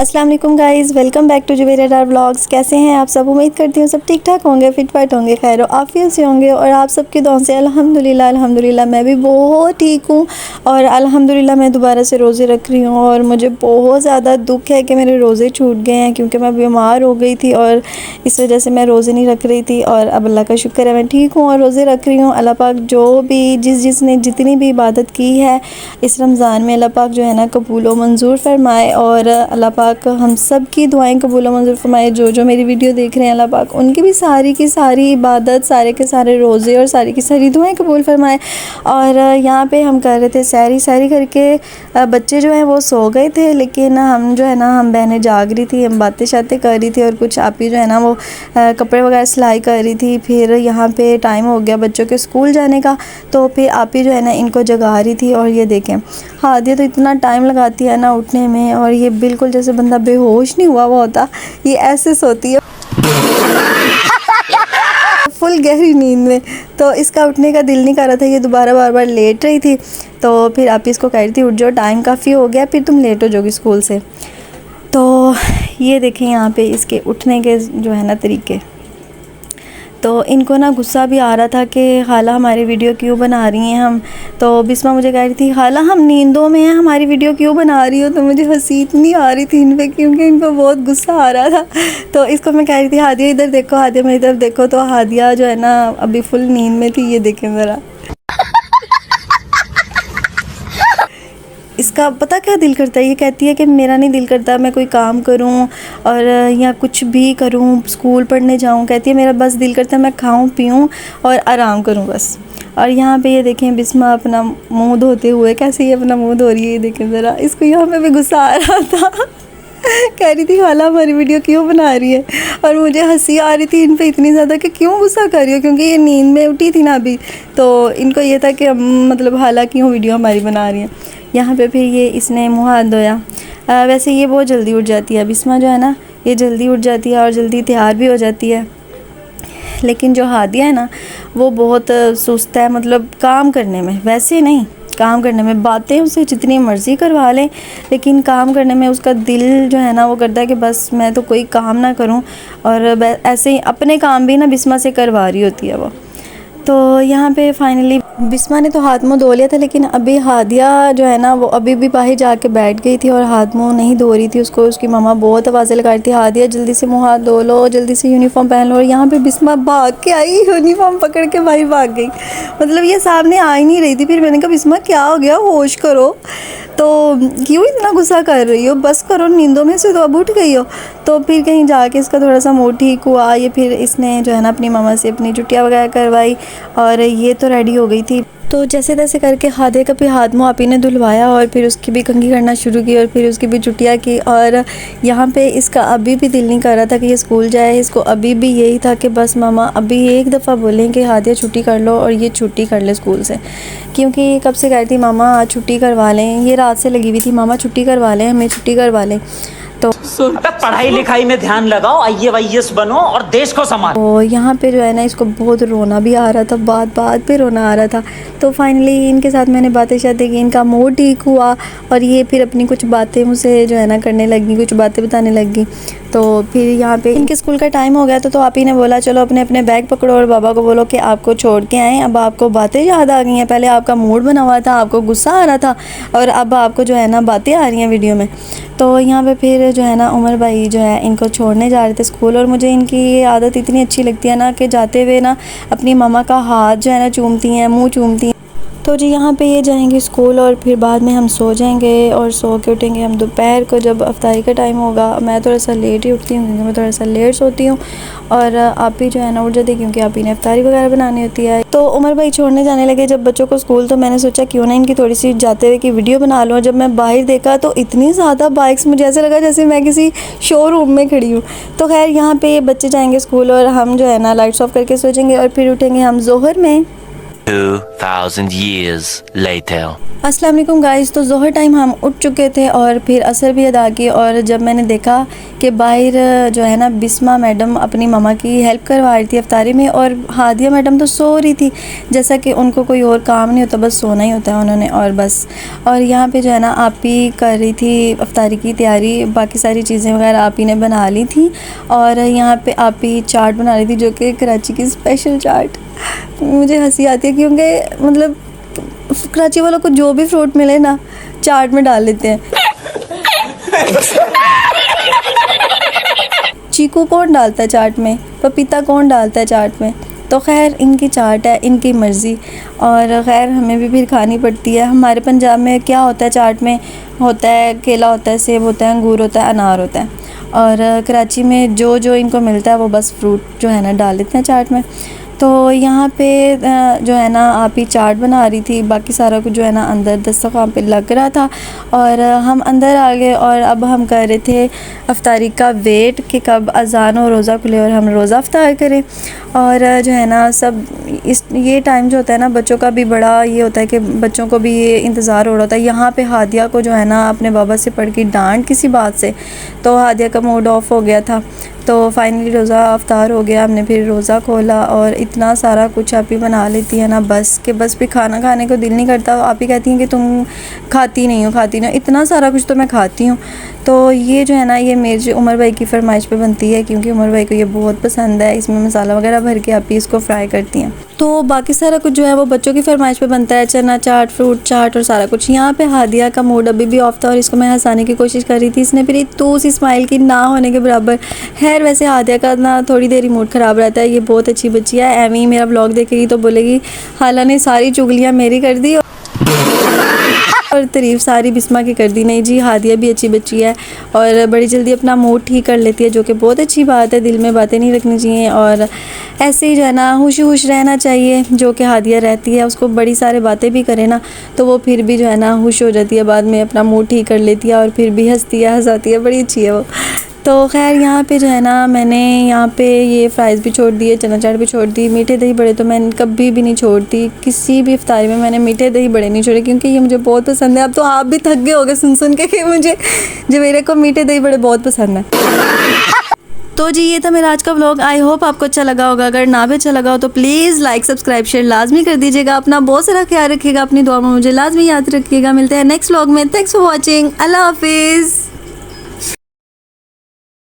अस्सलाम वालेकुम guys, welcome back to Zubaira vlogs. कैसे हैं आप सब? उम्मीद करती हूँ सब ठीक ठाक होंगे, फिट फाट होंगे, खैर आफियत से होंगे और आप सबकी दुआ से अल्हम्दुलिल्लाह मैं भी बहुत ठीक हूँ। और अल्हम्दुलिल्लाह मैं दोबारा से रोज़े रख रही हूँ और मुझे बहुत ज़्यादा दुख है कि मेरे रोज़े छूट गए हैं, क्योंकि मैं बीमार हो गई थी और इस वजह से मैं रोज़े नहीं रख रही थी। और अब अल्लाह का शुक्र है मैं ठीक हूँ और रोज़े रख रही हूँ। अल्लाह पाक जो भी जिसने जितनी भी इबादत की है इस रमज़ान में, अल्लाह पाक जो है ना कबूल व मंजूर फरमाए और अल्लाह पाक हम सब की दुआएं कबूल व मंजूर फरमाए। जो मेरी वीडियो देख रहे हैं अल्लाह पाक उनकी भी सारी की सारी इबादत, सारे के सारे रोज़े और सारी की सारी दुआएं कबूल फरमाए। और यहाँ पे हम कर रहे थे सैरी करके बच्चे जो हैं वो सो गए थे, लेकिन हम जो है ना हम बहनें जाग रही थी, हम बातें शातें कर रही थी और कुछ आपी जो है ना वो कपड़े वगैरह सिलाई कर रही थी। फिर यहाँ पे टाइम हो गया बच्चों के स्कूल जाने का, तो फिर आपी जो है ना इनको जगा रही थी। और ये देखें हादिया तो इतना टाइम लगाती है ना उठने में, और ये बिल्कुल जैसे बंदा बेहोश नहीं हुआ वो होता, ये ऐसे सोती है फुल गहरी नींद में। तो इसका उठने का दिल नहीं कर रहा था, ये दोबारा बार बार लेट रही थी। तो फिर आप इसको कह रही थी उठ जाओ, टाइम काफ़ी हो गया, फिर तुम लेट हो जाओगी स्कूल से। तो ये देखें यहाँ पे इसके उठने के जो है ना तरीके। तो इनको ना गुस्सा भी आ रहा था कि खाला हमारी वीडियो क्यों बना रही हैं हम। तो बिस्मा मुझे कह रही थी खाला हम नींदों में हैं, हमारी वीडियो क्यों बना रही हो। तो मुझे हंसी इतनी आ रही थी इन पर, क्योंकि इनको बहुत गुस्सा आ रहा था। तो इसको मैं कह रही थी हादिया इधर देखो, हादिया मेरी तरफ देखो। तो हादिया जो है ना अभी फुल नींद में थी, ये देखें ज़रा। इसका पता क्या दिल करता है, ये कहती है कि मेरा नहीं दिल करता मैं कोई काम करूं और या कुछ भी करूं, स्कूल पढ़ने जाऊं। कहती है मेरा बस दिल करता है मैं खाऊं पीऊं और आराम करूं बस। और यहाँ पे ये देखें बिस्मा अपना मुंह धोते हुए, कैसे ये अपना मुंह धो रही है, ये देखें ज़रा। इसको यहाँ पे भी गुस्सा आ रहा था कह रही थी खाला हमारी वीडियो क्यों बना रही है। और मुझे हंसी आ रही थी इन पे इतनी ज़्यादा कि क्यों गुस्सा कर रही हो, क्योंकि ये नींद में उठी थी ना अभी। तो इनको ये था कि मतलब खाला क्यों वीडियो हमारी बना रही है। यहाँ पे फिर ये इसने मुँह हाथ धोया। वैसे ये बहुत जल्दी उठ जाती है बिस्मा जो है ना, ये जल्दी उठ जाती है और जल्दी तैयार भी हो जाती है। लेकिन जो हादिया है ना वो बहुत सुस्त है, मतलब काम करने में, वैसे नहीं काम करने में, बातें उसे जितनी मर्ज़ी करवा लें लेकिन काम करने में उसका दिल जो है ना वो करता है कि बस मैं तो कोई काम ना करूं। और ऐसे ही अपने काम भी ना बिस्मा से करवा रही होती है वो। तो यहाँ पे फाइनली बिस्मा ने तो हाथ मुँह धो लिया था, लेकिन अभी हादिया जो है ना वो अभी भी बाहर जाके बैठ गई थी और हाथ मुँह नहीं धो रही थी। उसको उसकी मम्मा बहुत आवाज़ें लगा रही थी हादिया जल्दी से मुँह हाथ धो लो, जल्दी से यूनिफॉर्म पहन लो। और यहाँ पे बिस्मा भाग के आई, यूनिफॉर्म पकड़ के बाहर भाग गई, मतलब ये सामने आ ही नहीं रही थी। फिर मैंने कहा बिस्मा क्या हो गया, होश करो, तो क्यों इतना गुस्सा कर रही हो, बस करो, नींदों में से तो अब उठ गई हो। तो फिर कहीं जाके इसका थोड़ा सा मूड ठीक हुआ, ये फिर इसने जो है ना अपनी मामा से अपनी चुटिया वगैरह करवाई और ये तो रेडी हो गई थी। तो जैसे तैसे करके हादिया का भी हाथ मुँह आपी ने धुलवाया और फिर उसकी भी कंघी करना शुरू की और फिर उसकी भी चुटिया की। और यहाँ पे इसका अभी भी दिल नहीं कर रहा था कि ये स्कूल जाए। इसको अभी भी यही था कि बस मामा अभी एक दफ़ा बोलें कि हादिया छुट्टी कर लो और ये छुट्टी कर ले स्कूल से, क्योंकि कब से कह रही थी मामा आज छुट्टी करवा लें, ये रात से लगी हुई थी मामा छुट्टी करवा लें, हमें छुट्टी करवा लें। तो पढ़ाई लिखाई में ध्यान लगाओ, IAS बनो और देश को संभालो। तो यहाँ पे जो है ना इसको बहुत रोना भी आ रहा था, बात पे रोना आ रहा था। तो फाइनली इनके साथ मैंने बातें शातें की, इनका मूड ठीक हुआ और ये फिर अपनी कुछ बातें मुझसे जो है ना करने लगी, कुछ बातें बताने लगी। तो फिर यहाँ पे इनके स्कूल का टाइम हो गया तो आप ही ने बोला चलो अपने अपने बैग पकड़ो और बाबा को बोलो कि आपको छोड़ के आएँ। अब आपको बातें याद आ गई हैं, पहले आपका मूड बना हुआ था, आपको गुस्सा आ रहा था और अब आपको जो है ना बातें आ रही हैं वीडियो में। तो यहाँ पे फिर जो है ना उमर भाई जो है इनको छोड़ने जा रहे थे स्कूल, और मुझे इनकी ये आदत इतनी अच्छी लगती है ना कि जाते हुए ना अपनी मामा का हाथ जो है ना चूमती हैं, मुंह चूमती हैं। तो जी यहाँ पे ये जाएंगे स्कूल और फिर बाद में हम सो जाएंगे और सो के उठेंगे हम दोपहर को जब अफ्तारी का टाइम होगा। मैं थोड़ा सा लेट ही उठती हूँ क्योंकि मैं थोड़ा सा लेट सोती हूँ और आप भी जो है ना उठ जाती क्योंकि आप ही ने अफ्तारी वगैरह बनानी होती है। तो उमर भाई छोड़ने जाने लगे जब बच्चों को स्कूल, तो मैंने सोचा क्यों ना इनकी थोड़ी सी जाते हुए की वीडियो बना लूँ। जब मैं बाहर देखा तो इतनी ज़्यादा बाइक्स, मुझे ऐसा लगा जैसे मैं किसी शोरूम में खड़ी हूँ। तो खैर यहाँ पे बच्चे जाएंगे स्कूल और हम जो है ना लाइट्स ऑफ करके सो जाएंगे और फिर उठेंगे हम जोहर में। 2,000 years later. अस्सलाम वालेकुम गाइस। तो ज़ोहर टाइम हम उठ चुके थे और फिर असर भी अदा की, और जब मैंने देखा कि बाहर जो है ना बिस्मा मैडम अपनी ममा की हेल्प करवा रही थी अफ्तारी में, और हादिया मैडम तो सो रही थी, जैसा कि उनको कोई और काम नहीं होता, बस सोना ही होता है उन्होंने, और बस। और यहाँ पे जो है ना आप ही कर रही थी अफ्तारी की तैयारी, बाकी सारी चीज़ें वगैरह आप ही ने बना ली थी, और यहाँ पे आप ही चाट बना रही थी, जो कि कराची की स्पेशल चाट। मुझे हंसी आती है क्योंकि मतलब कराची वालों को जो भी फ्रूट मिले ना चाट में डाल लेते हैं। चीकू कौन डालता है चाट में, पपीता कौन डालता है चाट में। तो खैर इनकी चाट है, इनकी मर्ज़ी, और खैर हमें भी फिर खानी पड़ती है। हमारे पंजाब में क्या होता है, चाट में होता है केला होता है, सेब होता है, अंगूर होता है, अनार होता है, और कराची में जो जो इनको मिलता है वो बस फ्रूट जो है ना डाल लेते हैं चाट में। तो यहाँ पे जो है ना आप ही चाट बना रही थी, बाकी सारा कुछ जो है ना अंदर दस्तरखान पे लग रहा था, और हम अंदर आ गए, और अब हम कर रहे थे अफ्तारी का वेट कि कब अज़ान और रोज़ा खुले और हम रोज़ा अफ्तार करें। और जो है ना सब ये टाइम जो होता है ना बच्चों का भी बड़ा ये होता है कि बच्चों को भी ये इंतज़ार हो रहा होता है। यहाँ पे हादिया को जो है ना अपने बाबा से पढ़ के डांट किसी बात से, तो हादिया का मूड ऑफ हो गया था, तो फाइनली रोज़ा अफ्तार हो गया। हमने फिर रोज़ा खोला, और इतना सारा कुछ आप ही बना लेती है ना बस कि बस भी खाना खाने को दिल नहीं करता। आप ही कहती हैं कि तुम खाती नहीं हो, इतना सारा कुछ तो मैं खाती हूँ। तो ये जो है ना ये मेरे उमर भाई की फरमाइश पे बनती है, क्योंकि उमर भाई को ये बहुत पसंद है। इसमें मसाला वगैरह भर के आप ही इसको फ्राई करती हैं। तो बाकी सारा कुछ जो है वो बच्चों की फरमाइश पे बनता है, चना चाट, फ्रूट चाट और सारा कुछ। यहाँ पे हादिया का मूड अभी भी ऑफ था, और इसको मैं हंसाने की कोशिश कर रही थी। इसने फिर तो सी स्माइल की ना होने के बराबर। खैर वैसे हादिया का ना थोड़ी देर ही मूड ख़राब रहता है, ये बहुत अच्छी बच्ची है। एवं ही मेरा ब्लॉग देखेगी तो बोलेगी हाला ने सारी चुगलियाँ मेरी कर दी और तारीफ़ सारी बिस्मा की कर दी। नहीं जी, हादिया भी अच्छी बच्ची है और बड़ी जल्दी अपना मूड ठीक कर लेती है, जो कि बहुत अच्छी बात है। दिल में बातें नहीं रखनी चाहिए, और ऐसे ही जो है ना खुश रहना चाहिए, जो कि हादिया रहती है। उसको बड़ी सारी बातें भी करे ना तो वो फिर भी जो है ना खुश हो जाती है, बाद में अपना मूड ठीक कर लेती है, और फिर भी हंसती है, हंसाती है, बड़ी अच्छी है वो। तो खैर यहाँ पे जो है ना मैंने यहाँ पे ये फ्राइज़ भी छोड़ दिए, चना चाट भी छोड़ दी। मीठे दही बड़े तो मैं कभी भी नहीं छोड़ती, किसी भी इफ्तारी में मैंने मीठे दही बड़े नहीं छोड़े, क्योंकि ये मुझे बहुत पसंद है। अब तो आप भी थक गए होगे सुन के कि मुझे जो मेरे को मीठे दही बड़े बहुत पसंद है। तो जी ये था मेरा आज का व्लॉग। आई होप आपको अच्छा लगा होगा। अगर ना भी अच्छा लगा हो तो प्लीज़ लाइक सब्सक्राइब शेयर लाजमी कर दीजिएगा। अपना बहुत सारा ख्याल रखिएगा, अपनी दुआ में मुझे लाजमी याद रखिएगा। मिलते हैं नेक्स्ट व्लॉग में। Thanks for watching. अल्लाह हाफिज़।